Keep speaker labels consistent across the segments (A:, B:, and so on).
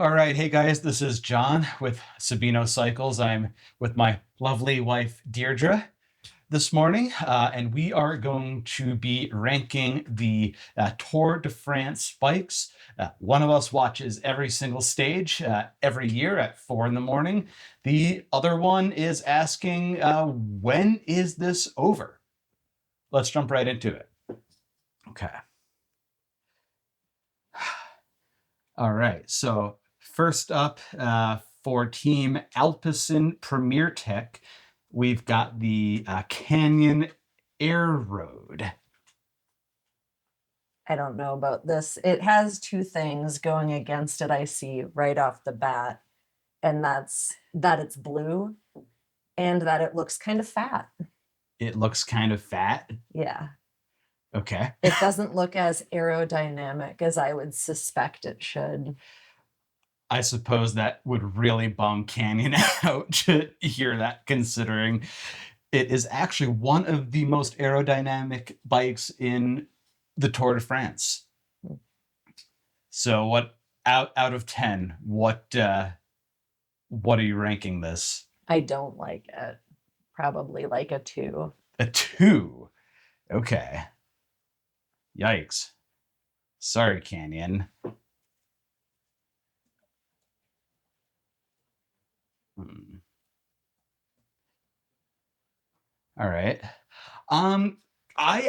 A: All right. Hey guys, this is John with Sabino Cycles. I'm with my lovely wife, Deirdre, this morning, and we are going to be ranking the Tour de France bikes. One of us watches every single stage every year at 4 in the morning. The other one is asking, when is this over? Let's jump right into it. Okay. All right. So first up, for Team Alpecin Premier Tech, we've got the Canyon Air Road.
B: I don't know about this. It has two things going against it, I see right off the bat, and that's that it's blue and that it looks kind of fat.
A: It looks kind of fat.
B: Yeah.
A: Okay.
B: It doesn't look as aerodynamic as I would suspect it should.
A: I suppose that would really bum Canyon out to hear that, considering it is actually one of the most aerodynamic bikes in the Tour de France. So what out of 10, what are you ranking this?
B: I don't like it. Probably like a 2.
A: A 2. Okay. Yikes. Sorry, Canyon. All right. Um, I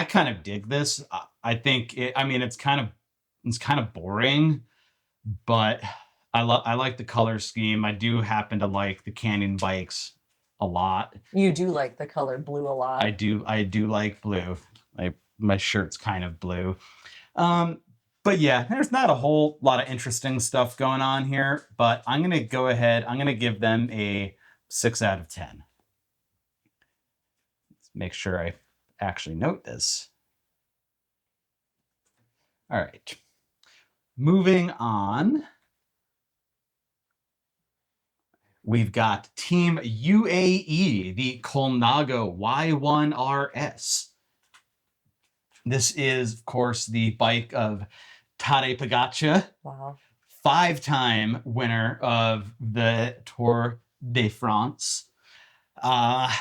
A: kind of dig this. I think it's kind of boring, but I like the color scheme. I do happen to like the Canyon bikes a lot.
B: You do like the color blue a lot.
A: I do like blue. My shirt's kind of blue. But yeah, there's not a whole lot of interesting stuff going on here, but I'm going to go ahead. I'm going to give them a 6 out of 10. Let's make sure I actually note this. All right. Moving on. We've got Team UAE, the Colnago Y1RS. This is, of course, the bike of Tadej Pogacar.
B: Wow.
A: 5-time winner of the Tour de France. I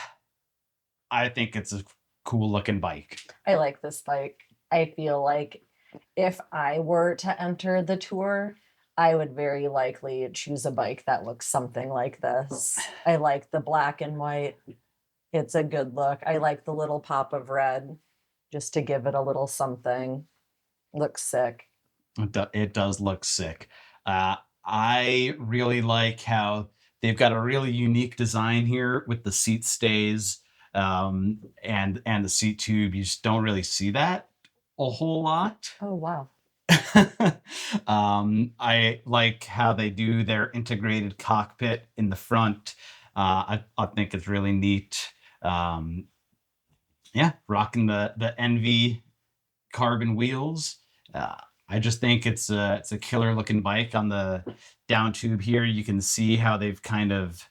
A: think it's a cool looking bike.
B: I like this bike. I feel like if I were to enter the tour, I would very likely choose a bike that looks something like this. I like the black and white. It's a good look. I like the little pop of red just to give it a little something. Looks sick.
A: It does look sick. I really like how they've got a really unique design here with the seat stays and the seat tube. You just don't really see that a whole lot.
B: Oh, wow.
A: I like how they do their integrated cockpit in the front. I think it's really neat. Yeah, rocking the NV carbon wheels. I just think it's a killer looking bike. On the down tube here, you can see how they've kind of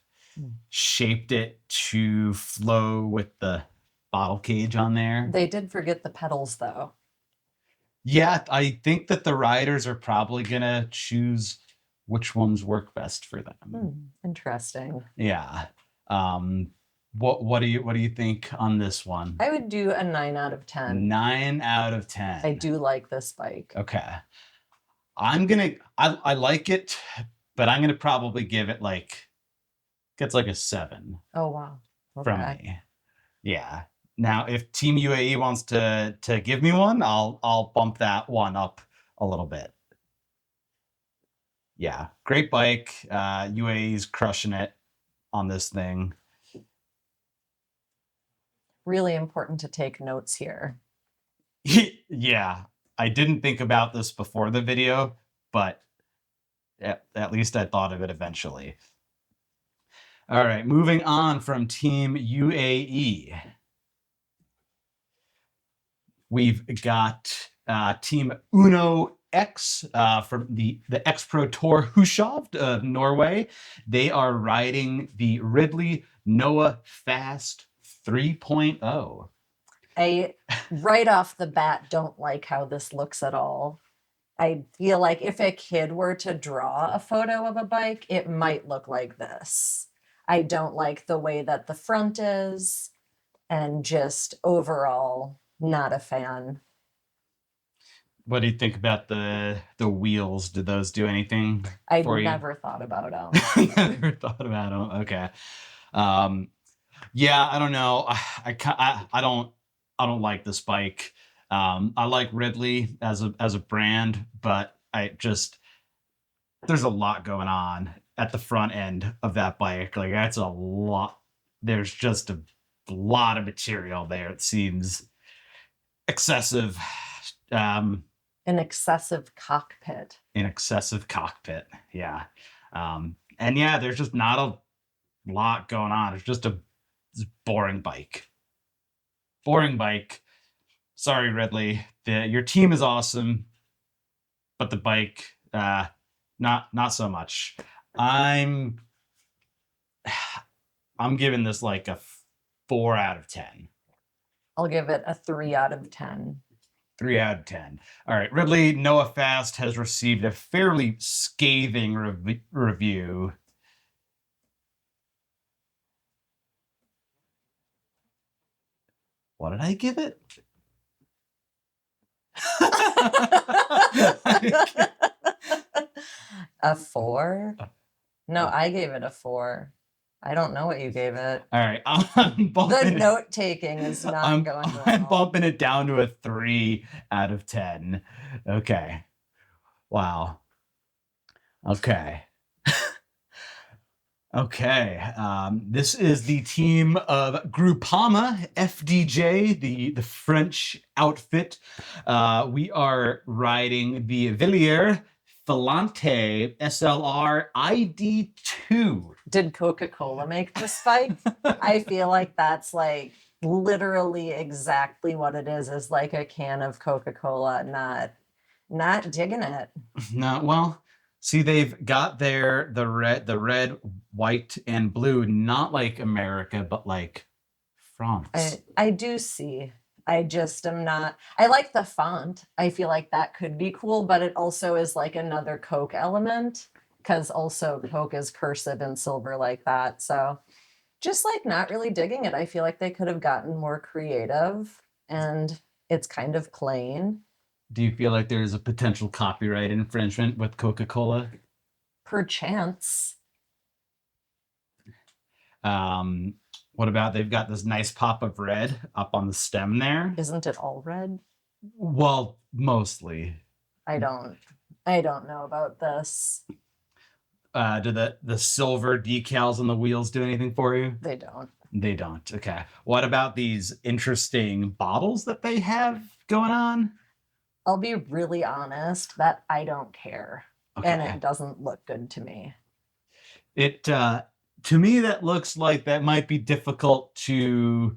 A: shaped it to flow with the bottle cage on there.
B: They did forget the pedals, though.
A: Yeah, I think that the riders are probably gonna choose which ones work best for them.
B: Interesting.
A: Yeah. What do you think on this one?
B: I would do a 9 out of 10.
A: 9 out of 10.
B: I do like this bike.
A: Okay. I like it, but I'm gonna probably give it it's like a 7.
B: Oh, wow. Okay.
A: From me. Yeah. Now, if Team UAE wants to give me one, I'll bump that one up a little bit. Yeah, great bike. UAE's crushing it on this thing.
B: Really important to take notes here.
A: Yeah, I didn't think about this before the video, but at least I thought of it eventually. All right, moving on from Team UAE. We've got Team Uno X from the X Pro Tour Hushovd of Norway. They are riding the Ridley Noah Fast 3.0.
B: I right off the bat don't like how this looks at all. I feel like if a kid were to draw a photo of a bike, it might look like this. I don't like the way that the front is, and just overall, not a fan.
A: What do you think about the wheels? Did those do anything
B: I
A: for you?
B: never thought about them.
A: Never thought about them. Okay. Um, yeah, I don't know. I don't like this bike. I like Ridley as a brand, but I just there's a lot going on at the front end of that bike. Like that's a lot. There's just a lot of material there. It seems excessive. Um,
B: An excessive cockpit.
A: an excessive cockpit. Yeah. And yeah, there's just not a lot going on. It's just it's boring bike. Boring bike. Sorry, Ridley. Your team is awesome, but the bike, not so much. I'm I'm giving this like a 4 out of 10.
B: I'll give it a 3 out of 10.
A: 3 out of 10. All right, Ridley Noah Fast has received a fairly scathing review. What did I give it?
B: A 4? No, I gave it a 4. I don't know what you gave it.
A: All right, I'm
B: The note taking is not going well.
A: I'm bumping it down to a 3 out of 10. Okay. Wow. Okay. Okay. This is the team of Groupama FDJ, the French outfit. We are riding the Villiers Filante SLR ID2.
B: Did Coca-Cola make this bike? I feel like that's like literally exactly what it is like a can of Coca-Cola, not digging it.
A: No, well, see, they've got the red, white, and blue, not like America, but like France.
B: I do see. I just am not. I like the font. I feel like that could be cool, but it also is like another Coke element because also Coke is cursive and silver like that. So just like not really digging it. I feel like they could have gotten more creative and it's kind of plain.
A: Do you feel like there's a potential copyright infringement with Coca-Cola?
B: Perchance.
A: What about they've got this nice pop of red up on the stem there?
B: Isn't it all red?
A: Well, mostly.
B: I don't know about this.
A: Do the silver decals on the wheels do anything for you?
B: They don't.
A: They don't. Okay. What about these interesting bottles that they have going on?
B: I'll be really honest that I don't care.
A: Okay.
B: And it doesn't look good to me.
A: It to me that looks like that might be difficult to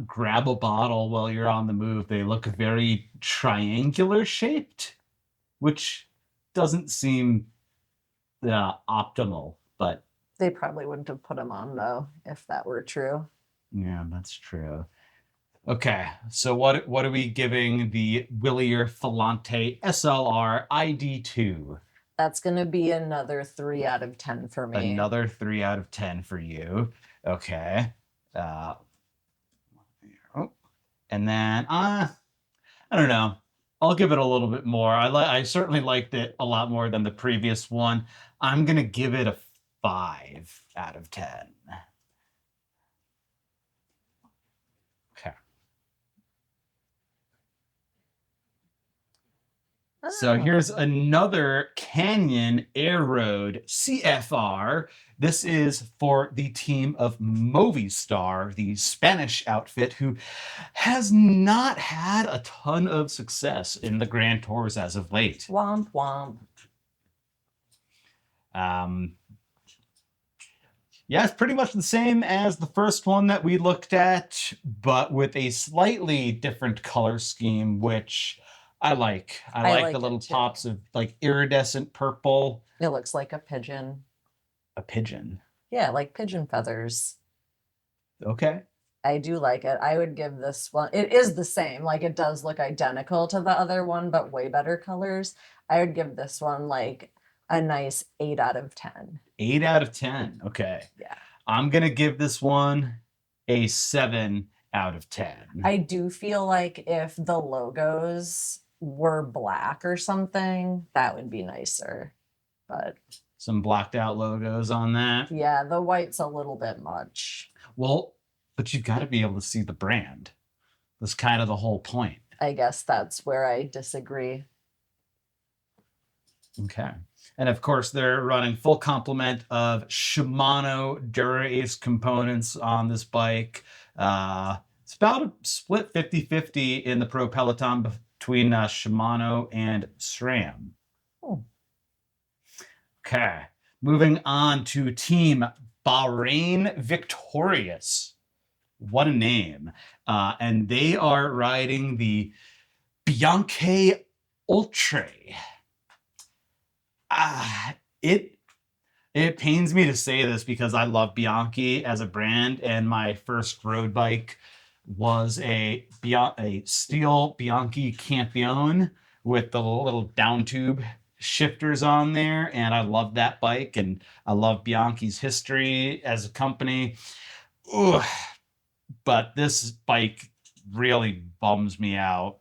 A: grab a bottle while you're on the move. They look very triangular shaped, which doesn't seem optimal, but
B: They probably wouldn't have put them on though, if that were true.
A: yeah, that's true. Okay, so what are we giving the Willier Filante SLR ID2?
B: That's going to be another 3 out of 10 for me.
A: Another 3 out of 10 for you. Okay. And then I don't know. I'll give it a little bit more. I certainly liked it a lot more than the previous one. I'm gonna give it a 5 out of 10. Okay. So here's another Canyon Air Road CFR. This is for the team of Movistar, the Spanish outfit, who has not had a ton of success in the Grand Tours as of late.
B: Womp womp.
A: Yeah, it's pretty much the same as the first one that we looked at, but with a slightly different color scheme, which I like. I like the little pops of like iridescent purple.
B: It looks like a pigeon.
A: A pigeon.
B: Yeah, like pigeon feathers.
A: Okay.
B: I do like it. I would give this one, it is the same. Like it does look identical to the other one, but way better colors. I would give this one like a nice 8 out of 10.
A: 8 out of 10. Okay.
B: Yeah.
A: I'm going to give this one a 7 out of 10.
B: I do feel like if the logos were black or something, that would be nicer. But
A: Some blacked out logos on that.
B: yeah, the white's a little bit much.
A: Well, but you've got to be able to see the brand. That's kind of the whole point.
B: I guess that's where I disagree.
A: Okay. And of course, they're running full complement of Shimano Dura Ace components on this bike. It's about a split 50-50 in the Pro Peloton between Shimano and SRAM.
B: Oh.
A: Okay. Moving on to Team Bahrain Victorious. What a name. And they are riding the Bianche Ultra. It pains me to say this because I love Bianchi as a brand, and my first road bike was a steel Bianchi Campione with the little down tube shifters on there, and I love that bike, and I love Bianchi's history as a company. Ugh. But this bike really bums me out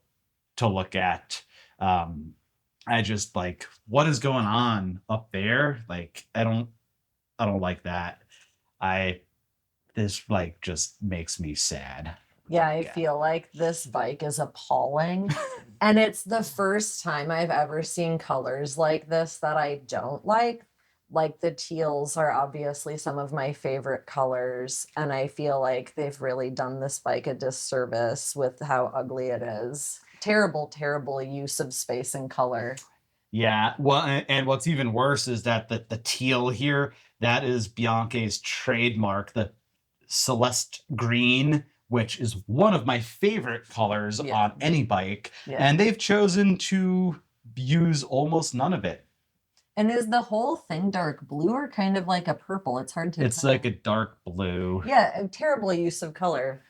A: to look at. I just like, what is going on up there? Like, I don't like that. This like just makes me sad.
B: Yeah, I feel like this bike is appalling. And it's the first time I've ever seen colors like this that I don't like. Like the teals are obviously some of my favorite colors. And I feel like they've really done this bike a disservice with how ugly it is. Terrible, terrible use of space and color.
A: Yeah, well, and what's even worse is that the teal here, that is Bianchi's trademark, the Celeste green, which is one of my favorite colors on any bike. Yeah. And they've chosen to use almost none of it.
B: And is the whole thing dark blue or kind of like a purple? It's hard to tell.
A: It's like a dark blue.
B: Yeah, a terrible use of color.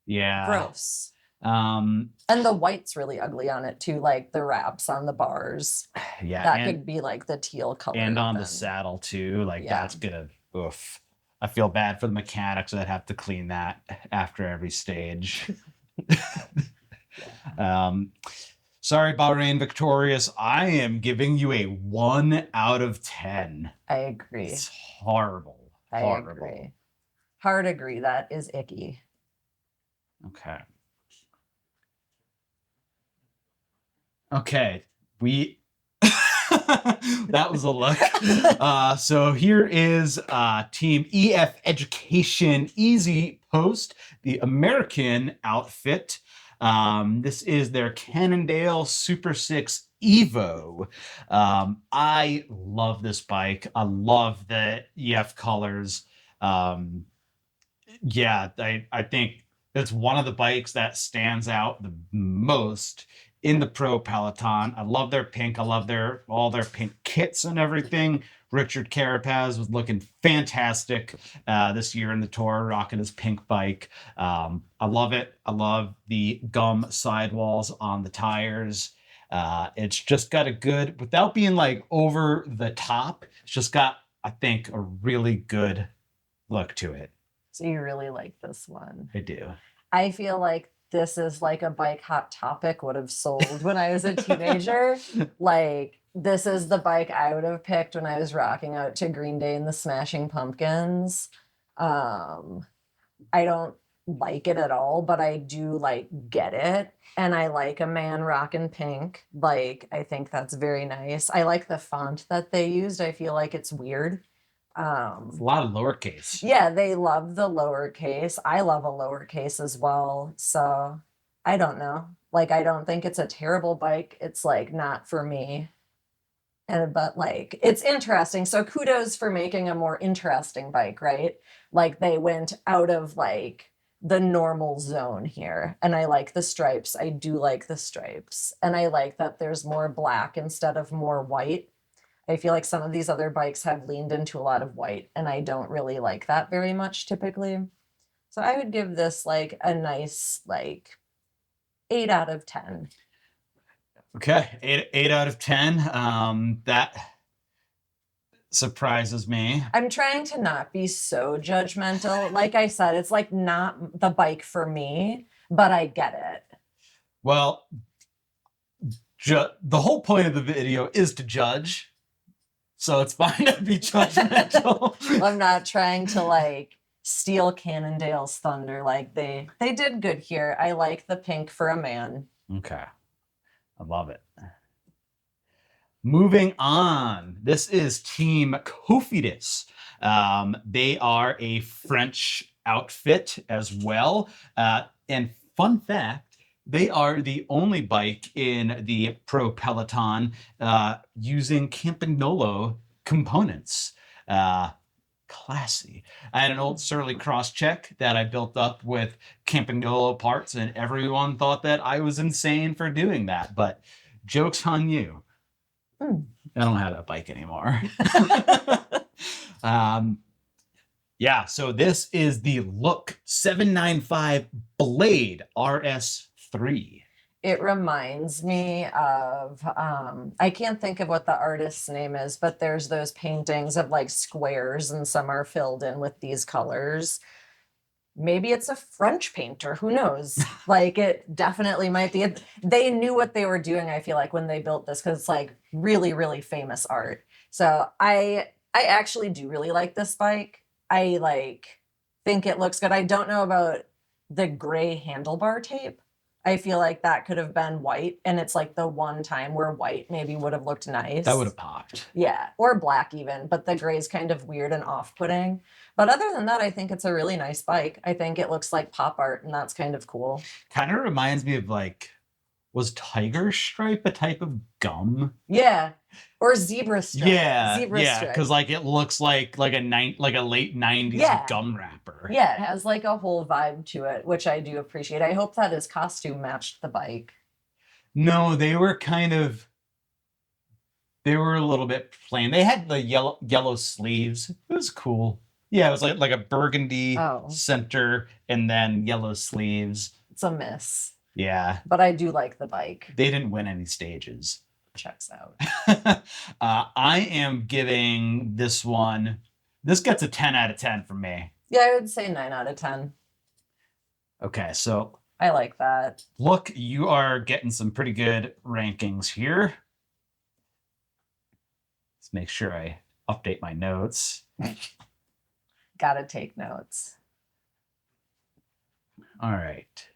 A: Yeah.
B: Gross. And the white's really ugly on it too, like the wraps on the bars.
A: Yeah.
B: That could be like the teal color.
A: And on the saddle too. Like that's gonna oof. I feel bad for the mechanics that have to clean that after every stage. Sorry, Bahrain Victorious. I am giving you a 1 out of 10.
B: I agree.
A: It's horrible.
B: I agree. Hard agree. That is icky.
A: Okay. Okay. That was a look. So here is Team EF Education Easy Post, the American outfit. This is their Cannondale Super 6 Evo. I love this bike. I love the EF colors. Yeah, I think it's one of the bikes that stands out the most in the Pro Peloton. I love their pink. I love all their pink kits and everything. Richard Carapaz was looking fantastic this year in the Tour, rocking his pink bike. I love it. I love the gum sidewalls on the tires. It's just got a good, without being like over the top, it's just got, I think, a really good look to it.
B: So you really like this one?
A: I do. I
B: feel like this is like a bike Hot Topic would have sold when I was a teenager. Like, this is the bike I would have picked when I was rocking out to Green Day and the Smashing Pumpkins. I don't like it at all, but I do like get it. And I like a man rocking pink. Like, I think that's very nice. I like the font that they used. I feel like it's weird.
A: It's a lot of lowercase.
B: Yeah, they love the lowercase. I love a lowercase as well. So I don't know. Like, I don't think it's a terrible bike. It's like not for me. But like, it's interesting. So kudos for making a more interesting bike, right? Like, they went out of like the normal zone here. And I like the stripes. I do like the stripes. And I like that there's more black instead of more white. I feel like some of these other bikes have leaned into a lot of white, and I don't really like that very much typically. So I would give this like a nice like 8 out of 10.
A: Okay, eight out of 10. That surprises me.
B: I'm trying to not be so judgmental. Like I said, it's like not the bike for me, but I get it.
A: Well, the whole point of the video is to judge, so it's fine to be judgmental.
B: I'm not trying to like steal Cannondale's thunder. Like they did good here. I like the pink for a man.
A: Okay, I love it. Moving on, this is Team Cofidis. They are a French outfit as well. And fun fact, they are the only bike in the Pro Peloton using Campagnolo components. Classy. I had an old Surly Crosscheck that I built up with Campagnolo parts, and everyone thought that I was insane for doing that. But joke's on you. I don't have that bike anymore. Yeah, so this is the Look 795 Blade RS3.
B: It reminds me of I can't think of what the artist's name is, but there's those paintings of like squares and some are filled in with these colors. Maybe it's a French painter, who knows? Like it definitely might be. They knew what they were doing, I feel like, when they built this, because it's like really, really famous art. So I actually do really like this bike. I like think it looks good. I don't know about the gray handlebar tape. I feel like that could have been white, and it's like the one time where white maybe would have looked nice.
A: That would have popped.
B: Yeah, or black even, but the gray is kind of weird and off-putting. But other than that, I think it's a really nice bike. I think it looks like pop art, and that's kind of cool.
A: Kind of reminds me of like, was Tiger Stripe a type of gum?
B: Yeah, or zebra stripe.
A: Yeah,
B: zebra
A: yeah,
B: stripe.
A: because like it looks like a late 90s
B: Yeah.
A: gum wrapper.
B: Yeah, it has like a whole vibe to it, which I do appreciate. I hope that his costume matched the bike.
A: No, they were a little bit plain. They had the yellow sleeves. It was cool. Yeah, it was like a burgundy center and then yellow sleeves.
B: It's a miss.
A: Yeah.
B: But I do like the bike.
A: They didn't win any stages.
B: Checks out.
A: I am giving this gets a 10 out of 10 from me.
B: Yeah, I would say 9 out of 10.
A: Okay, so
B: I like that.
A: Look, you are getting some pretty good rankings here. Let's make sure I update my notes.
B: Gotta take notes.
A: All right.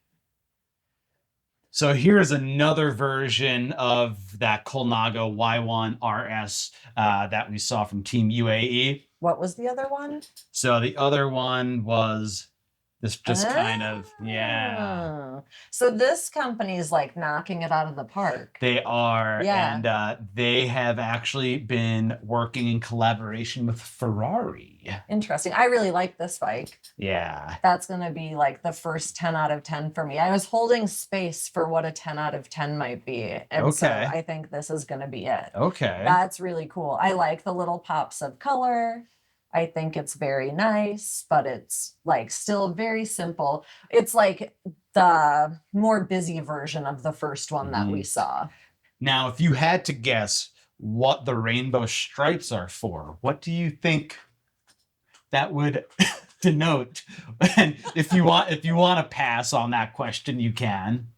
A: So here's another version of that Colnago Y1 RS that we saw from Team UAE.
B: What was the other one?
A: So the other one was this just kind of, yeah.
B: So this company is like knocking it out of the park.
A: They are.
B: Yeah.
A: And they have actually been working in collaboration with Ferrari.
B: Interesting. I really like this bike.
A: Yeah.
B: That's going to be like the first 10 out of 10 for me. I was holding space for what a 10 out of 10 might be. And so I think this is going to be it.
A: Okay.
B: That's really cool. I like the little pops of color. I think it's very nice, but it's like still very simple. It's like the more busy version of the first one that we saw.
A: Now, if you had to guess what the rainbow stripes are for, what do you think that would denote? And if you want to pass on that question, you can.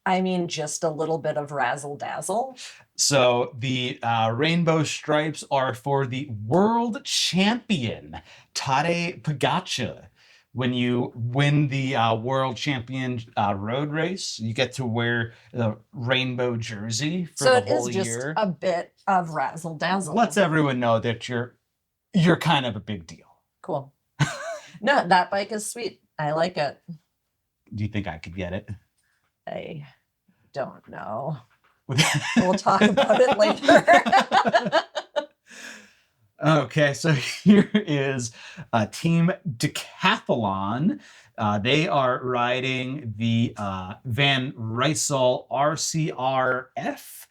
B: I mean, just a little bit of razzle dazzle.
A: So the rainbow stripes are for the world champion, Tadej Pogačar. When you win the world champion road race, you get to wear the rainbow jersey for the whole year. So it is just
B: a bit of razzle dazzle.
A: Lets everyone know that you're kind of a big deal.
B: Cool. No, that bike is sweet. I like it.
A: Do you think I could get it?
B: I don't know. We'll talk about it later.
A: Okay, so here is Team Decathlon. They are riding the Van Rysel RCRF.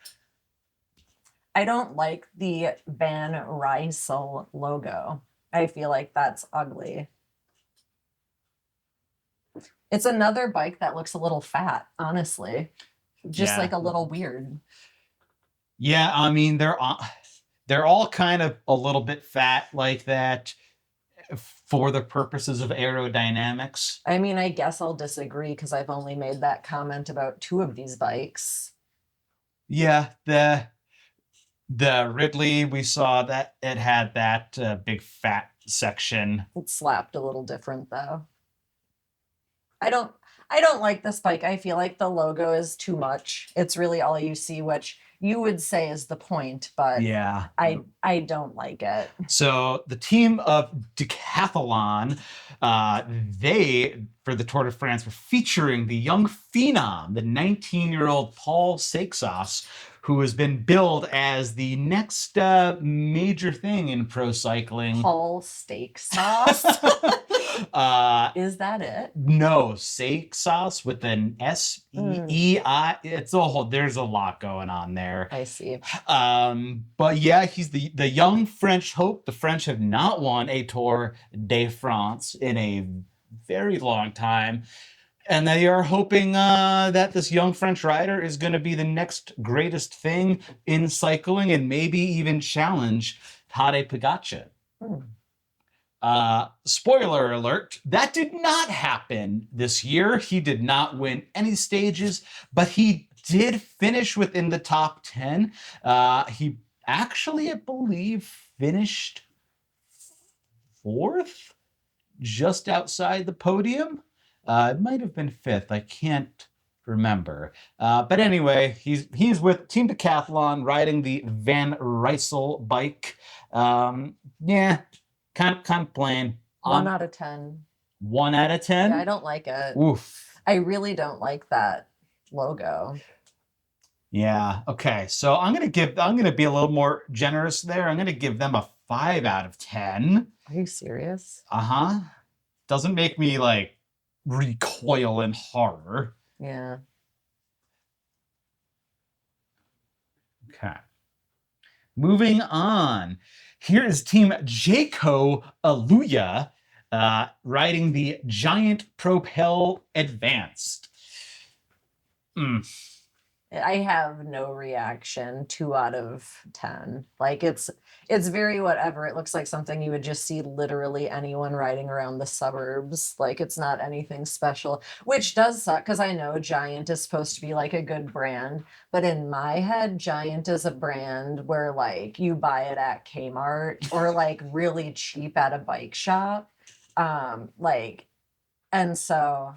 B: I don't like the Van Rysel logo. I feel like that's ugly. It's another bike that looks a little fat, honestly. Just
A: Yeah.
B: like a little weird.
A: Yeah, I mean they're all kind of a little bit fat like that for the purposes of aerodynamics.
B: I mean, I guess I'll disagree because I've only made that comment about two of these bikes.
A: Yeah, the Ridley, we saw that it had that big fat section.
B: It slapped a little different though. I don't I don't like this bike. I feel like the logo is too much. It's really all you see, which you would say is the point, but
A: Yeah.
B: I don't like it.
A: So the team of Decathlon, they for the Tour de France were featuring the young phenom, the 19-year-old Paul Seixas, who has been billed as the next major thing in pro cycling.
B: Paul steak sauce. Is that it?
A: No, Seixas with an S-E-E-I. It's a whole. There's a lot going on there.
B: I see.
A: But yeah, he's the young French hope. The French have not won a Tour de France in a very long time. And they are hoping that this young French rider is going to be the next greatest thing in cycling and maybe even challenge Tadej Pogacar. Spoiler alert, that did not happen this year. He did not win any stages, but he did finish within the top 10. He actually, I believe, finished fourth, just outside the podium. It might have been fifth. I can't remember. But anyway, he's with Team Decathlon riding the Van Rysel bike. Yeah, kind of plain.
B: 1 out of 10.
A: 1 out of 10?
B: Yeah, I don't like it.
A: Oof.
B: I really don't like that logo.
A: Yeah. Okay. So I'm gonna be a little more generous there. I'm gonna give them a 5 out of 10.
B: Are you serious?
A: Uh-huh. Doesn't make me like recoil in horror.
B: Yeah.
A: Okay. Moving on. Here is Team Jayco Aluya riding the Giant Propel Advanced.
B: I have no reaction. 2 out of 10. Like it's very whatever. It looks like something you would just see literally anyone riding around the suburbs. Like it's not anything special, which does suck because I know Giant is supposed to be like a good brand, but in my head, Giant is a brand where like you buy it at Kmart or like really cheap at a bike shop. Like, and so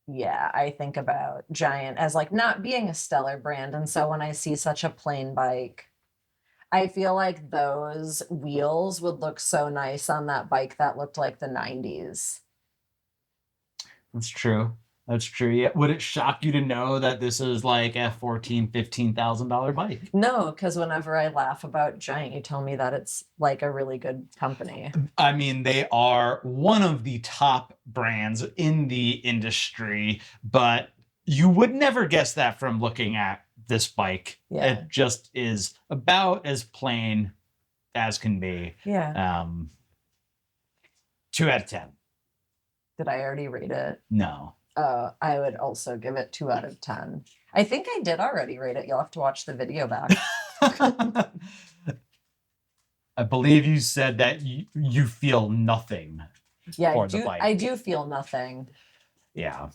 B: yeah, I think about Giant as like not being a stellar brand. And so when I see such a plain bike, I feel like those wheels would look so nice on that bike that looked like the 90s.
A: That's true. That's true. Yeah. Would it shock you to know that this is like a $15,000 bike?
B: No, because whenever I laugh about Giant, you tell me that it's like a really good company.
A: I mean, they are one of the top brands in the industry, but you would never guess that from looking at this bike.
B: Yeah.
A: It just is about as plain as can be.
B: Yeah.
A: 2 out of 10.
B: Did I already rate it?
A: No.
B: I would also give it 2 out of 10. I think I did already rate it. You'll have to watch the video back.
A: I believe you said that you feel nothing.
B: Yeah,
A: for the bike.
B: I do feel nothing.
A: Yeah.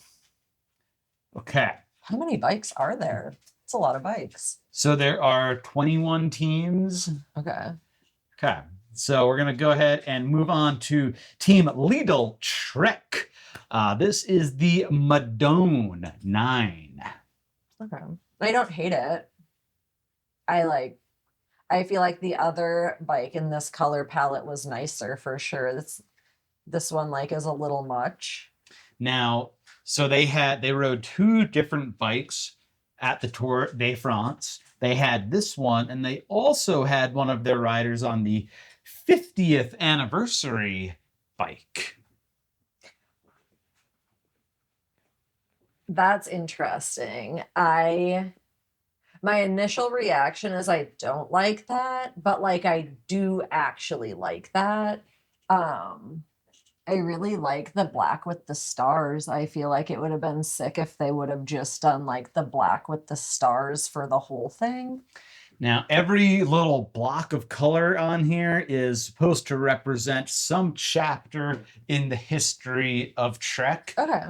A: Okay.
B: How many bikes are there? It's a lot of bikes.
A: So there are 21 teams.
B: Okay.
A: Okay. So we're going to go ahead and move on to Team Lidl Trek. This is the Madone 9.
B: Okay. I don't hate it. I feel like the other bike in this color palette was nicer for sure. This one like is a little much.
A: Now, so they rode 2 different bikes at the Tour de France. They had this one, and they also had one of their riders on the 50th anniversary bike.
B: That's interesting. My initial reaction is I don't like that, but like I do actually like that. Um, I really like the black with the stars. I feel like it would have been sick if they would have just done like the black with the stars for the whole thing.
A: Now, every little block of color on here is supposed to represent some chapter in the history of Trek.
B: Okay.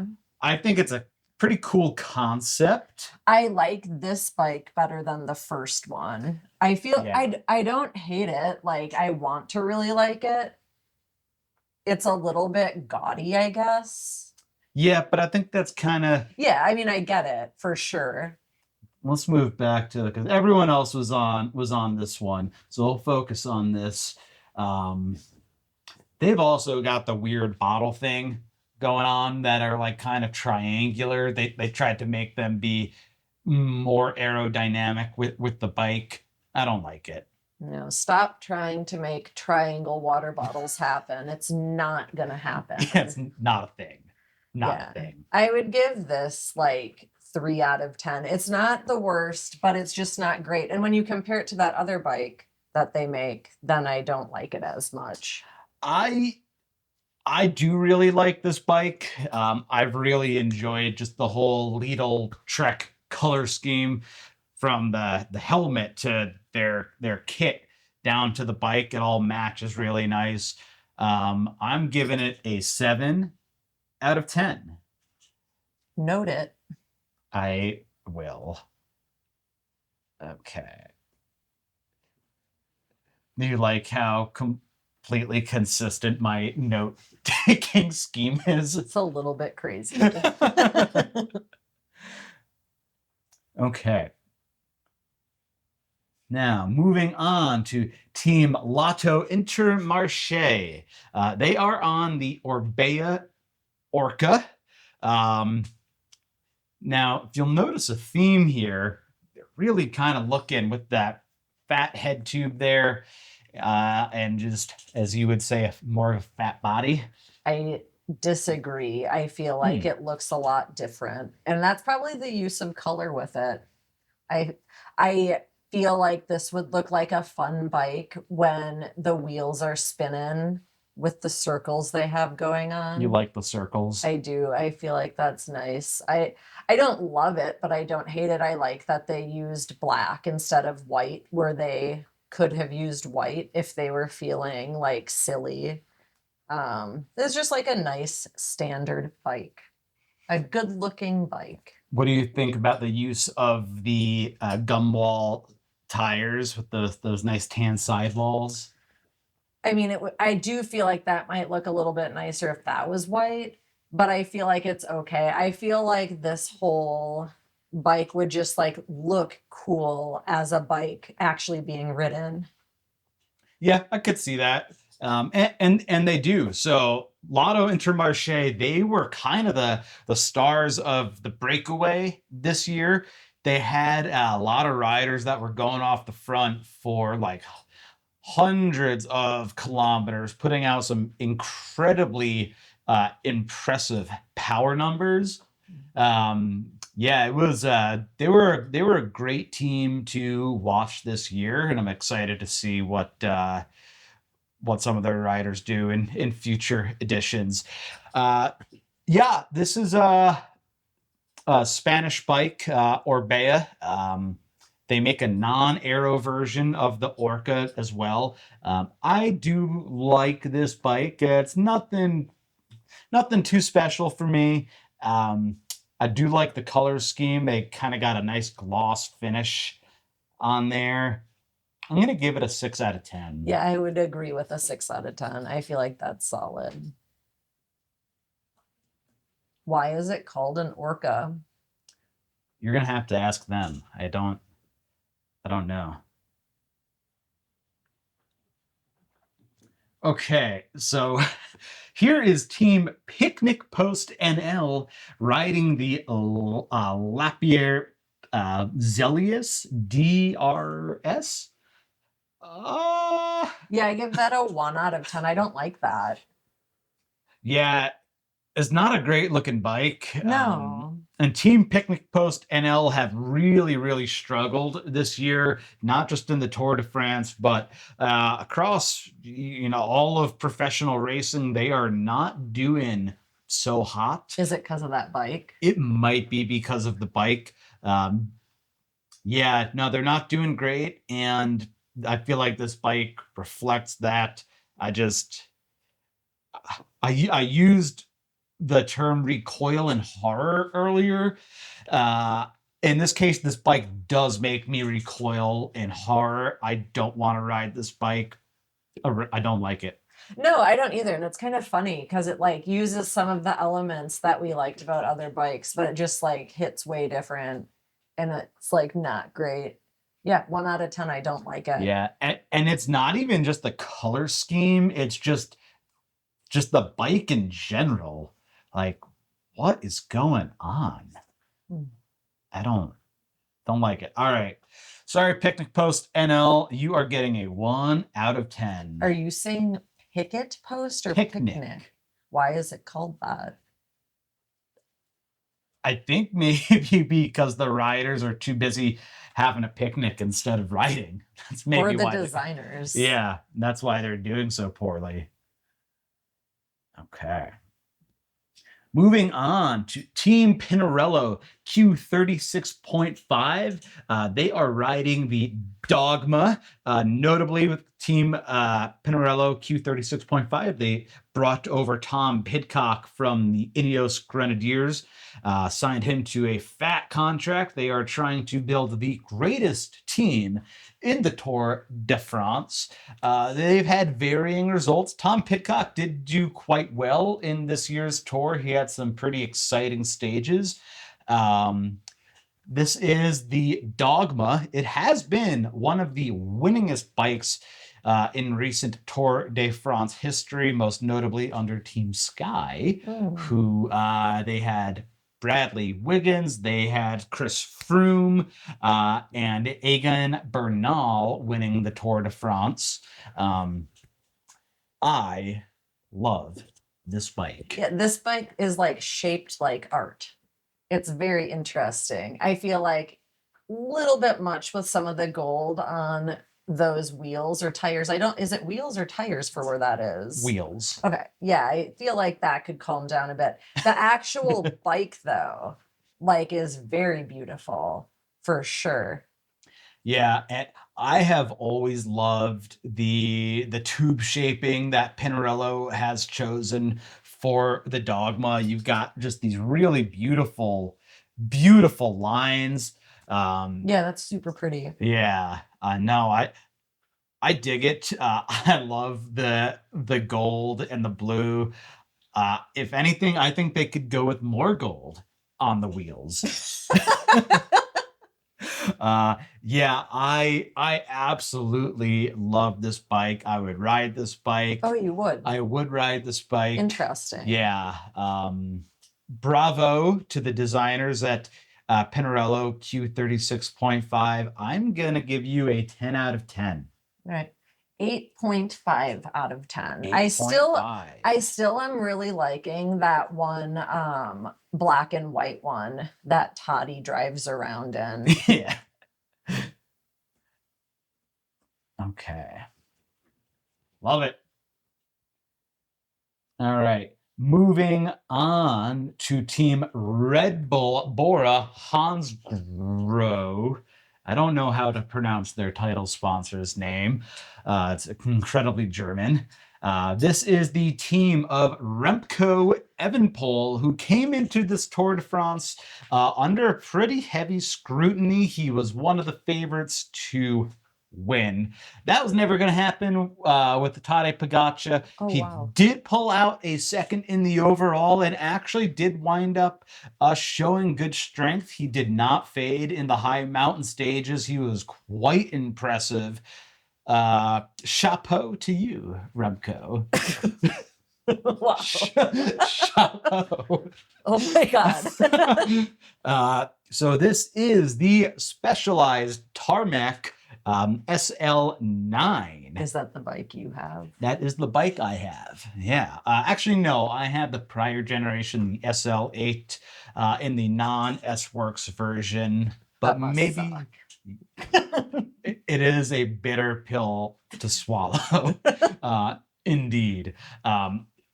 A: I think it's a pretty cool concept.
B: I like this bike better than the first one. I feel
A: Yeah.
B: I don't hate it. Like I want to really like it. It's a little bit gaudy, I guess.
A: Yeah, but I think that's kind of.
B: Yeah, I mean I get it for sure.
A: Let's move back to because everyone else was on this one, so we'll focus on this. Um, they've also got the weird bottle thing going on that are like kind of triangular. They tried to make them be more aerodynamic with the bike. I don't like it.
B: No, stop trying to make triangle water bottles happen. It's not gonna happen.
A: It's not a thing. Not
B: Yeah.
A: a thing.
B: I would give this like 3 out of 10. It's not the worst, but it's just not great. And when you compare it to that other bike that they make, then I don't like it as much.
A: I do really like this bike. I've really enjoyed just the whole Lidl Trek color scheme, from the helmet to their kit down to the bike. It all matches really nice. I'm giving it a 7 out of 10.
B: Note it.
A: I will. Okay. Do you like how completely consistent my note taking scheme is?
B: It's a little bit crazy.
A: Okay. Now, moving on to Team Lotto Intermarché. They are on the Orbea Orca. Now, if you'll notice a theme here, they're really kind of looking with that fat head tube there, and just, as you would say, more of a fat body.
B: I disagree. I feel like it looks a lot different. And that's probably the use of color with it. I feel like this would look like a fun bike when the wheels are spinning with the circles they have going on.
A: You like the circles?
B: I do. I feel like that's nice. I don't love it, but I don't hate it. I like that they used black instead of white, where they could have used white if they were feeling like silly. It's just like a nice standard bike, a good looking bike.
A: What do you think about the use of the gumball tires with those nice tan sidewalls?
B: I mean, I do feel like that might look a little bit nicer if that was white, but I feel like it's okay. I feel like this whole bike would just like look cool as a bike actually being ridden.
A: Yeah, I could see that. And they do. So Lotto Intermarché, they were kind of the stars of the breakaway this year. They had a lot of riders that were going off the front for like hundreds of kilometers, putting out some incredibly impressive power numbers. Yeah, it was. They were a great team to watch this year, and I'm excited to see what some of their riders do in future editions. Yeah, this is a Spanish bike, Orbea. They make a non-aero version of the Orca as well. I do like this bike. It's nothing too special for me. I do like the color scheme. They kind of got a nice gloss finish on there. I'm going to give it a 6 out of 10.
B: Yeah, I would agree with a 6 out of 10. I feel like that's solid. Why is it called an Orca?
A: You're going to have to ask them. I don't know. Okay, so here is Team Picnic Post NL riding the Lapierre Zelius DRS.
B: Yeah, I give that a 1 out of 10. I don't like that.
A: Yeah, it's not a great looking bike.
B: No.
A: And Team Picnic Post NL have really struggled this year, not just in the Tour de France, but across all of professional racing. They are not doing so hot.
B: Is it because of that bike?
A: It might be because of the bike. Yeah, no, they're not doing great, and I feel like this bike reflects that. I used the term recoil in horror earlier. Uh, in this case, this bike does make me recoil in horror. I don't want to ride this bike. I don't like it.
B: No, I don't either. And it's kind of funny because it like uses some of the elements that we liked about other bikes, but it just like hits way different and it's like not great. Yeah, 1 out of 10, I don't like it.
A: Yeah, and it's not even just the color scheme, it's just the bike in general. Like, what is going on? I don't like it. All right. Sorry, Picnic Post NL, you are getting a 1 out of 10.
B: Are you saying picket post or picnic? Why is it called that?
A: I think maybe because the riders are too busy having a picnic instead of riding. That's maybe
B: or the
A: why
B: designers.
A: Yeah, that's why they're doing so poorly. Okay. Moving on to Team Pinarello Q36.5. They are riding the Dogma, notably with Team Pinarello Q36.5. They brought over Tom Pidcock from the Ineos Grenadiers, signed him to a fat contract. They are trying to build the greatest team in the Tour de France. They've had varying results. Tom Pidcock did do quite well in this year's Tour. He had some pretty exciting stages. This is the Dogma. It has been one of the winningest bikes in recent Tour de France history, most notably under Team Sky, who they had Bradley Wiggins, they had Chris Froome, and Egan Bernal winning the Tour de France. I love this bike.
B: Yeah, this bike is like shaped like art. It's very interesting. I feel like a little bit much with some of the gold on those wheels or tires. Is it wheels or tires for where that is?
A: Wheels.
B: Okay. Yeah, I feel like that could calm down a bit. The actual bike though, like is very beautiful for sure.
A: Yeah, and I have always loved the tube shaping that Pinarello has chosen for the Dogma. You've got just these really beautiful lines.
B: Yeah, that's super pretty.
A: Yeah, no, I dig it. I love the gold and the blue. If anything, I think they could go with more gold on the wheels. Yeah, I absolutely love this bike. I would ride this bike.
B: Oh, you would?
A: I would ride this bike.
B: Interesting.
A: Yeah. Bravo to the designers at Pinarello Q36.5. I'm going to give you a 10 out of 10.
B: All right. 8.5 out of 10.
A: 8.5.
B: I still am really liking that one black and white one that Toddy drives around in.
A: Yeah. Okay. Love it. All right. Moving on to Team Red Bull Bora Hansgrohe. I don't know how to pronounce their title sponsor's name. It's incredibly German. This is the team of Remco Evenepoel, who came into this Tour de France under pretty heavy scrutiny. He was one of the favorites to win. That was never going to happen with the Tadej Pogačar. He did pull out a second in the overall and actually did wind up showing good strength. He did not fade in the high mountain stages. He was quite impressive. Chapeau to you, Remco.
B: Wow.
A: Chapeau.
B: Oh my
A: God. So this is the Specialized Tarmac SL9.
B: Is that the bike you have?
A: That is the bike I have. Yeah. Actually, no, I have the prior generation, the SL8. in the non-S-Works version, but
B: That must
A: maybe
B: suck.
A: it is a bitter pill to swallow. Indeed.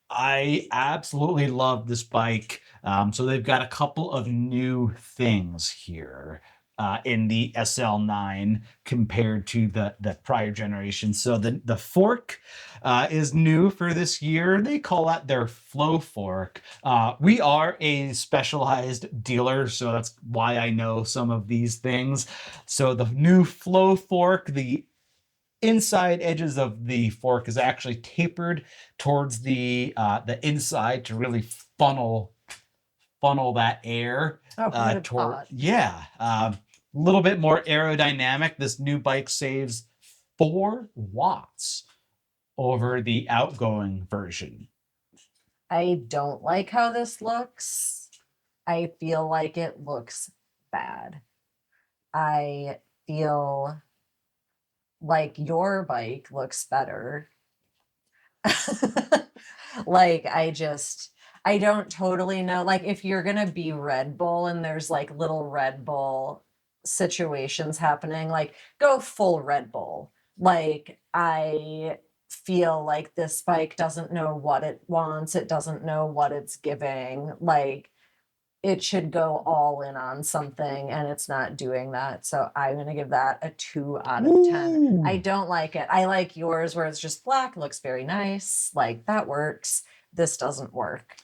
A: I absolutely love this bike. So they've got a couple of new things here in the SL9 compared to the prior generation. So the fork is new for this year. They call that their flow fork. We are a specialized dealer, so that's why I know some of these things. So the new flow fork, the inside edges of the fork is actually tapered towards the inside to really funnel that air
B: Oh, who would have
A: toward,
B: thought?
A: yeah, a little bit more aerodynamic. This new bike saves 4 watts over the outgoing version.
B: I don't like how this looks. I feel like it looks bad. I feel like your bike looks better. Like, I don't totally know. Like, if you're gonna be Red Bull and there's like little Red Bull situations happening, like go full Red Bull. Like, I feel like this bike doesn't know what it wants, it doesn't know what it's giving. Like, it should go all in on something and it's not doing that. So I'm going to give that a 2 out of 10. I
A: Ooh.
B: don't like it. I like yours where it's just black, looks very nice. Like that works. This doesn't work.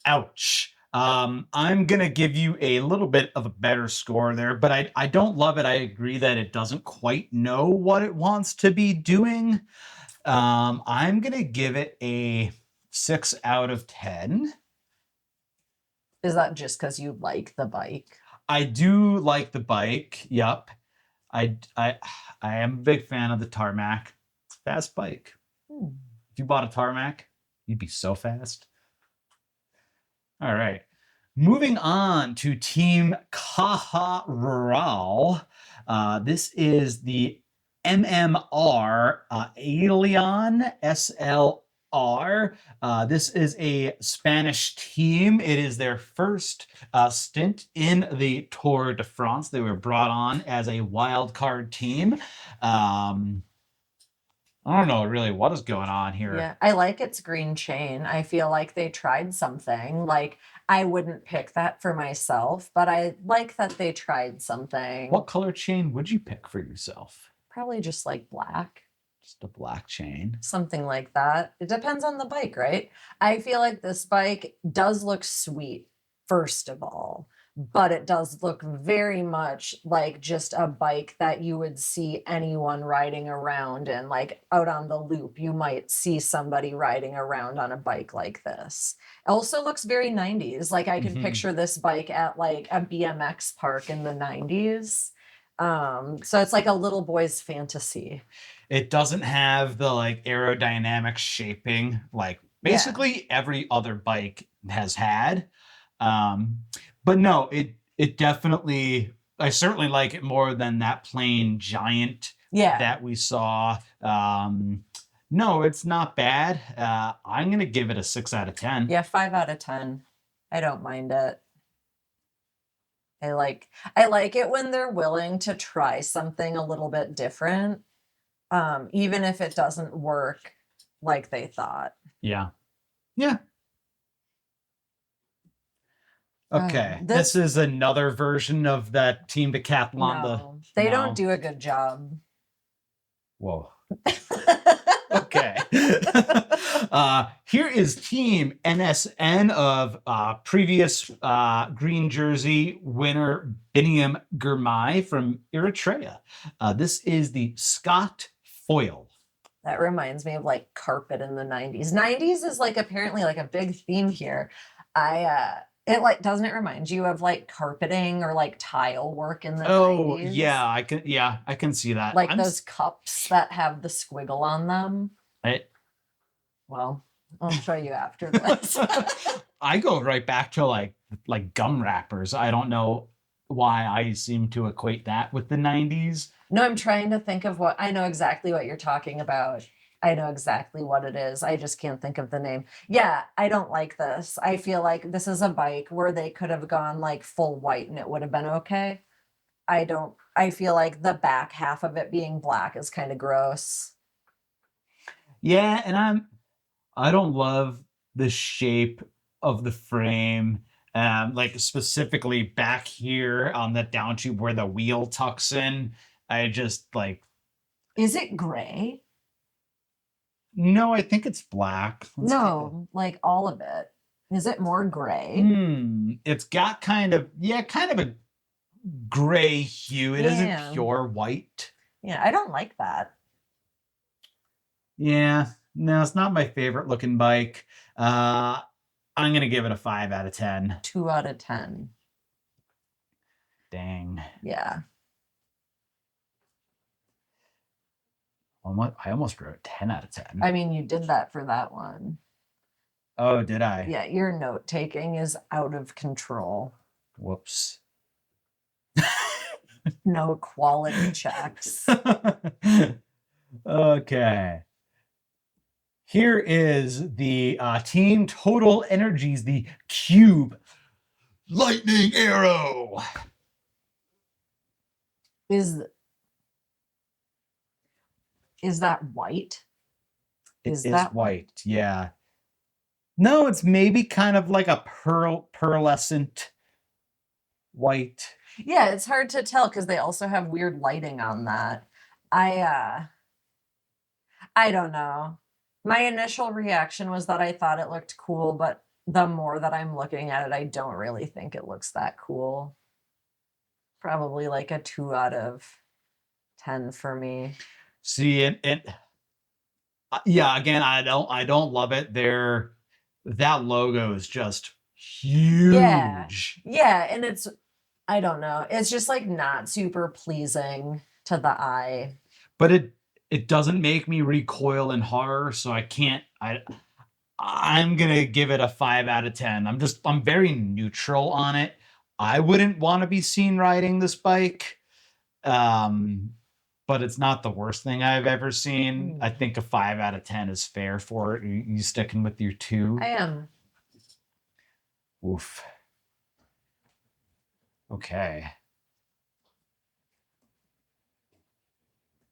A: Ouch. I'm gonna give you a little bit of a better score there, but I don't love it. I agree that it doesn't quite know what it wants to be doing. I'm gonna give it a 6 out of 10.
B: Is that just because you like the bike?
A: I do like the bike. Yep. I I I am a big fan of the tarmac. Fast bike.
B: Hmm.
A: If you bought a tarmac, you'd be so fast. All right. Moving on to Team Caja Rural. This is the MMR Alien SLR. This is a Spanish team. It is their first stint in the Tour de France. They were brought on as a wild card team. I don't know really what is going on here.
B: Yeah, I like its green chain. I feel like they tried something. Like, I wouldn't pick that for myself, but I like that they tried something.
A: What color chain would you pick for yourself?
B: Probably just like black.
A: Just a black chain.
B: Something like that. It depends on the bike, right? I feel like this bike does look sweet, first of all, but it does look very much like just a bike that you would see anyone riding around in, like out on the loop. You might see somebody riding around on a bike like this. Also looks very 90s. Like I can picture this bike at like a BMX park in the 90s. So it's like a little boy's fantasy.
A: It doesn't have the like aerodynamic shaping like basically every other bike has had. But no, it definitely, I certainly like it more than that plain giant that we saw. No, it's not bad. I'm gonna give it a 6 out of 10.
B: Yeah, 5 out of 10. I don't mind it. I like it when they're willing to try something a little bit different, even if it doesn't work like they thought.
A: Yeah. Yeah. Okay.
B: This
A: is another version of that Team Decathlon.
B: No, they don't do a good job.
A: Whoa. Okay. Here is Team NSN of previous green jersey winner Biniam Girmay from Eritrea. This is the Scott Foil.
B: That reminds me of like carpet in the 90s. 90s is like apparently like a big theme here. It like doesn't it remind you of like carpeting or like tile work in the 90s?
A: Yeah, I can see that.
B: Like those cups that have the squiggle on them. Well, I'll show you after this.
A: I go right back to like gum wrappers. I don't know why I seem to equate that with the 90s.
B: No, I'm trying to think of what I know exactly what you're talking about. I know exactly what it is. I just can't think of the name. Yeah, I don't like this. I feel like this is a bike where they could have gone like full white and it would have been okay. I feel like the back half of it being black is kind of gross.
A: Yeah, and I don't love the shape of the frame. Like specifically back here on the downtube where the wheel tucks in. I just like
B: Is it gray?
A: no, I think it's black. Let's take a
B: No, like all of it. Is it more gray?
A: it's got kind of yeah, kind of a gray hue. It isn't
B: Yeah.
A: pure white.
B: Yeah, I don't like that.
A: Yeah, no, it's not my favorite looking bike. I'm gonna give it a 5 out of 10.
B: 2 out of 10.
A: Dang.
B: Yeah.
A: I almost wrote 10 out of 10.
B: I mean, you did that for that one.
A: Oh, did I?
B: Yeah, your note taking is out of control.
A: Whoops.
B: No quality checks.
A: Okay. Here is the Team Total Energies, the Cube Lightning Arrow.
B: Is that white?
A: It
B: Is
A: is
B: that
A: white, yeah. No, it's maybe kind of like a pearlescent white.
B: Yeah, it's hard to tell because they also have weird lighting on that. I don't know. My initial reaction was that I thought it looked cool, but the more that I'm looking at it, I don't really think it looks that cool. Probably like a 2 out of 10 for me.
A: See, yeah, again, I don't love it. That logo is just
B: Yeah.
A: huge.
B: Yeah, and I don't know. It's just like not super pleasing to the eye.
A: But it doesn't make me recoil in horror, so I can't I'm gonna give it a 5 out of 10. I'm very neutral on it. I wouldn't want to be seen riding this bike. Um, but it's not the worst thing I've ever seen. I think a 5 out of 10 is fair for it. You sticking with your 2?
B: I am.
A: Oof. Okay.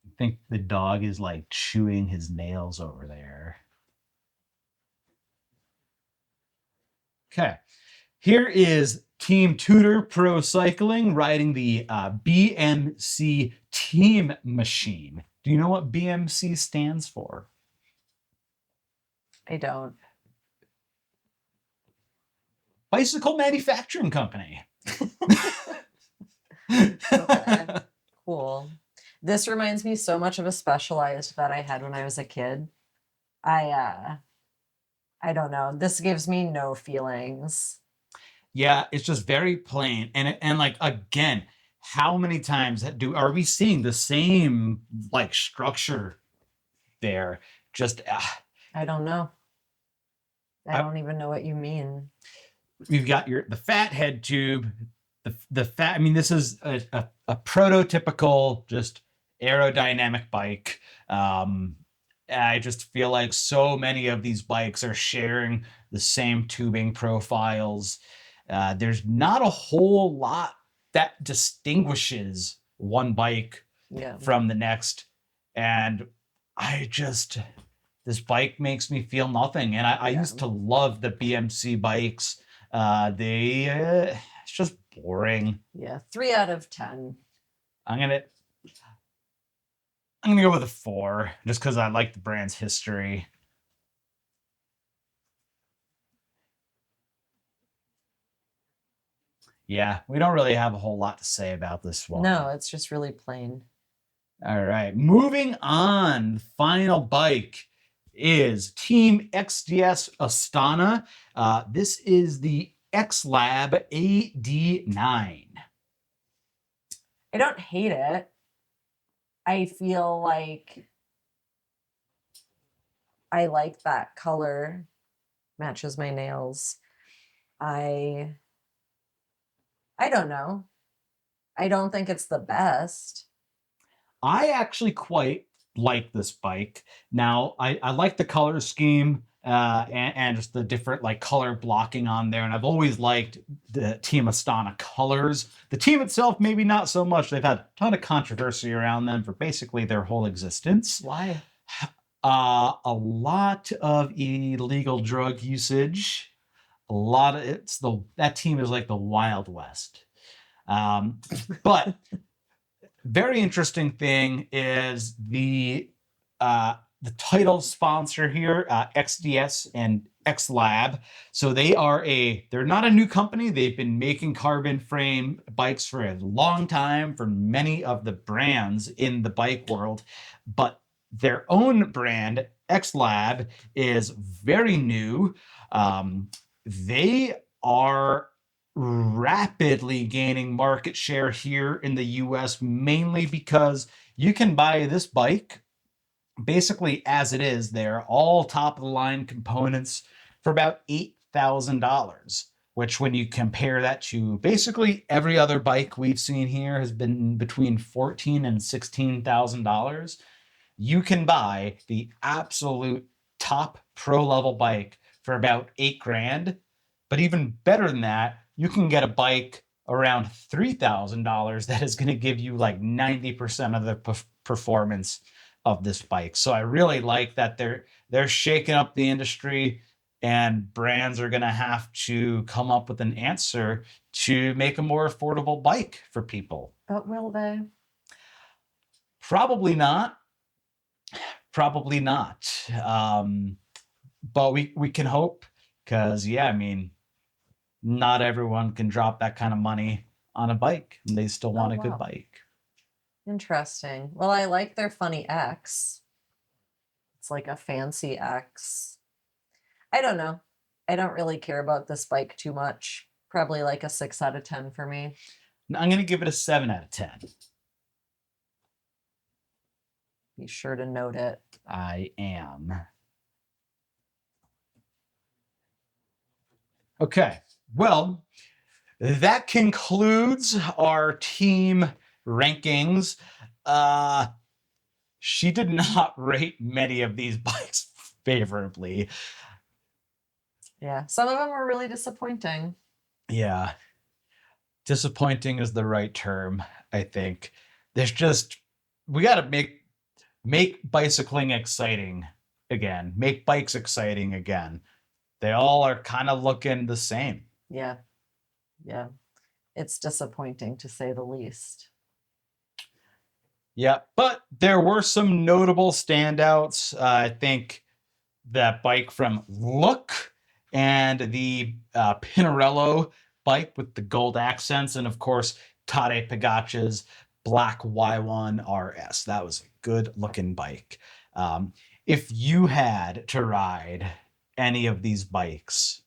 A: I think the dog is like chewing his nails over there. Okay. Here is Team Tudor Pro Cycling riding the BMC Team Machine. Do you know what BMC stands for?
B: I don't.
A: Bicycle Manufacturing Company.
B: Okay. Cool. This reminds me so much of a Specialized that I had when I was a kid. I don't know. This gives me no feelings.
A: Yeah, it's just very plain. And like again, how many times are we seeing the same like structure there? Just
B: I don't know. I don't even know what you mean.
A: we've got the fat head tube, the fat. I mean, this is a prototypical just aerodynamic bike. I just feel like so many of these bikes are sharing the same tubing profiles. There's not a whole lot that distinguishes one bike from the next. And this bike makes me feel nothing. And I used to love the BMC bikes. It's just boring.
B: Yeah, 3 out of 10.
A: I'm gonna go with a 4, just because I like the brand's history. Yeah, we don't really have a whole lot to say about this one.
B: No, it's just really plain.
A: All right, moving on. The final bike is Team XDS Astana. This is the X-Lab AD9.
B: I don't hate it. I feel like I like that color. Matches my nails. I don't know. I don't think it's the best.
A: I actually quite like this bike. Now, I like the color scheme and just the different like color blocking on there. And I've always liked the Team Astana colors. The team itself, maybe not so much. They've had a ton of controversy around them for basically their whole existence.
B: Why?
A: A lot of illegal drug usage. A lot of that team is like the Wild West. But very interesting thing is the title sponsor here, XDS and X Lab. So they're not a new company. They've been making carbon frame bikes for a long time for many of the brands in the bike world, but their own brand, X Lab, is very new. They are rapidly gaining market share here in the US, mainly because you can buy this bike basically as it is. They're all top of the line components for about $8,000, which when you compare that to basically every other bike we've seen here has been between $14,000 and $16,000. You can buy the absolute top pro level bike for about $8,000. But even better than that, you can get a bike around $3,000 that is going to give you like 90% of the performance of this bike. So I really like that they're shaking up the industry, and brands are going to have to come up with an answer to make a more affordable bike for people.
B: But will they?
A: Probably not. Probably not. But we can hope, because yeah, I mean, not everyone can drop that kind of money on a bike, and they still want a good bike.
B: Interesting. Well, I like their funny X. It's like a fancy X. I don't know. I don't really care about this bike too much. Probably like a 6 out of 10 for me.
A: I'm going to give it a 7 out of 10.
B: Be sure to note it.
A: I am. Okay. Well, that concludes our team rankings. She did not rate many of these bikes favorably.
B: Yeah, some of them were really disappointing.
A: Yeah. Disappointing is the right term, I think. We got to make bicycling exciting again. Make bikes exciting again. They all are kind of looking the same.
B: Yeah. Yeah. It's disappointing to say the least.
A: Yeah, but there were some notable standouts. I think that bike from Look and the Pinarello bike with the gold accents, and of course Tadej Pogacar's black Y1 RS. That was a good looking bike. If you had to ride any of these bikes,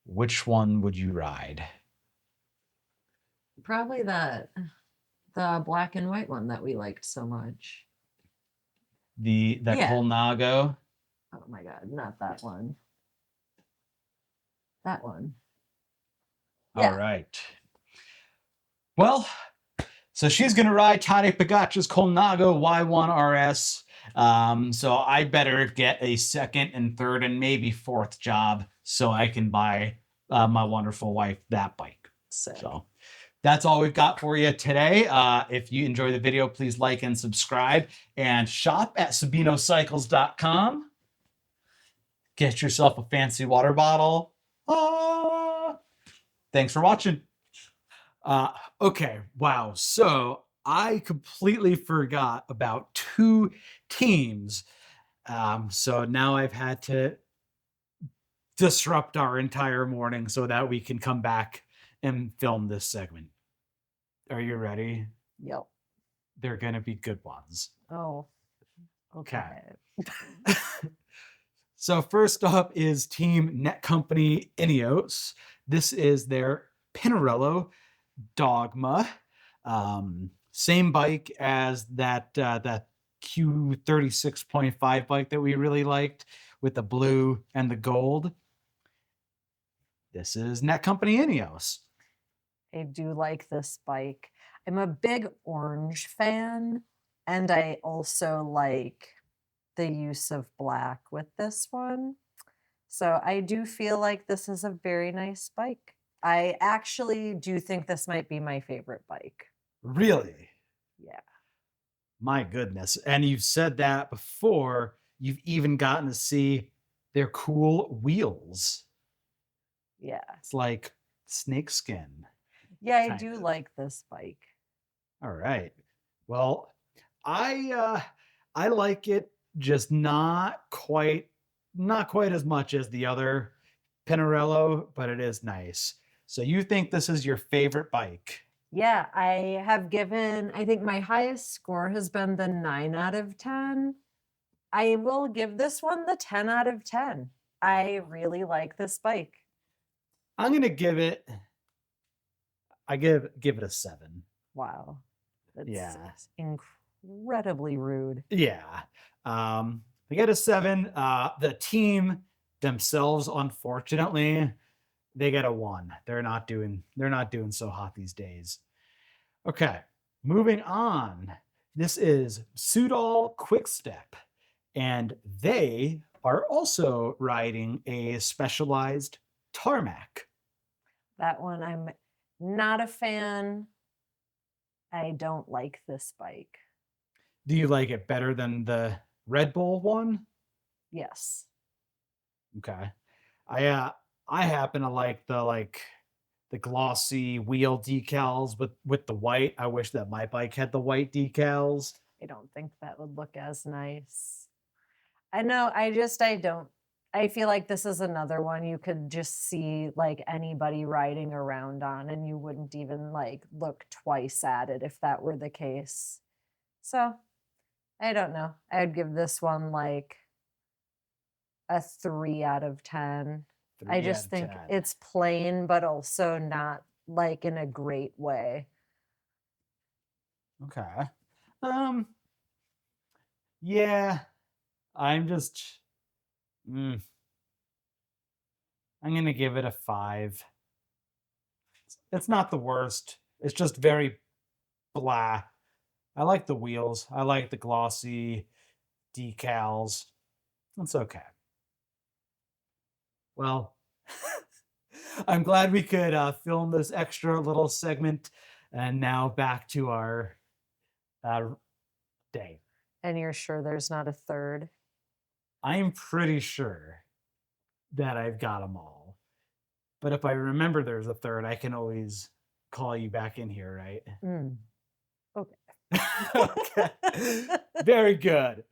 A: which one would you ride?
B: Probably the black and white one that we liked so much.
A: The Colnago.
B: Oh my God, not that one. That one.
A: Yeah. All right. Well, so she's going to ride Tadej Pogacar's Colnago Y1 RS. So I better get a second and third and maybe fourth job so I can buy my wonderful wife that bike.
B: Sick.
A: So that's all we've got for you today. If you enjoy the video, please like and subscribe, and shop at sabinocycles.com. Get yourself a fancy water bottle. Thanks for watching. Okay, wow. So I completely forgot about 2 teams. So now I've had to disrupt our entire morning so that we can come back and film this segment. Are you ready?
B: Yep.
A: They're going to be good ones.
B: Oh, okay.
A: So first up is Team Net Company Ineos. This is their Pinarello Dogma. Same bike as that Q36.5 bike that we really liked with the blue and the gold. This is Net Company Ineos.
B: I do like this bike. I'm a big orange fan, And I also like the use of black with this one. So I do feel like this is a very nice bike. I actually do think this might be my favorite bike.
A: Really?
B: Yeah.
A: My goodness. And you've said that before. You've even gotten to see their cool wheels.
B: Yeah.
A: It's like snakeskin.
B: Yeah, I
A: Kind
B: do
A: of.
B: like this bike.
A: All right. Well, I like it, just not quite as much as the other Pinarello, but it is nice. So you think this is your favorite bike?
B: Yeah, I think my highest score has been the 9 out of 10. I will give this one the 10 out of 10. I really like this bike.
A: I'm gonna give it a 7.
B: Wow. That's
A: Yeah.
B: incredibly rude.
A: Yeah. They get a 7. The team themselves, unfortunately, they get a 1. They're not doing so hot these days. Okay, moving on. This is Sudal Quickstep, and they are also riding a specialized tarmac.
B: That one I'm not a fan. I don't like this bike.
A: Do you like it better than the Red Bull one?
B: Yes.
A: Okay. I happen to like the glossy wheel decals with the white. I wish that my bike had the white decals.
B: I don't think that would look as nice. I know, I don't. I feel like this is another one you could just see like anybody riding around on and you wouldn't even like look twice at it if that were the case. So, I don't know. I would give this one like a 3 out of 10. I
A: 3 out
B: just
A: of
B: think
A: 10.
B: it's plain, but also not like in a great way.
A: Okay. Um, yeah, I'm just mm, I'm gonna give it a 5. It's not the worst. It's just very blah. I like the wheels. I like the glossy decals. It's okay. Well, I'm glad we could film this extra little segment, and now back to our uh, day.
B: And you're sure there's not a third?
A: I'm pretty sure that I've got them all. But if I remember there's a third, I can always call you back in here, right?
B: Mm, okay.
A: Okay. Very good.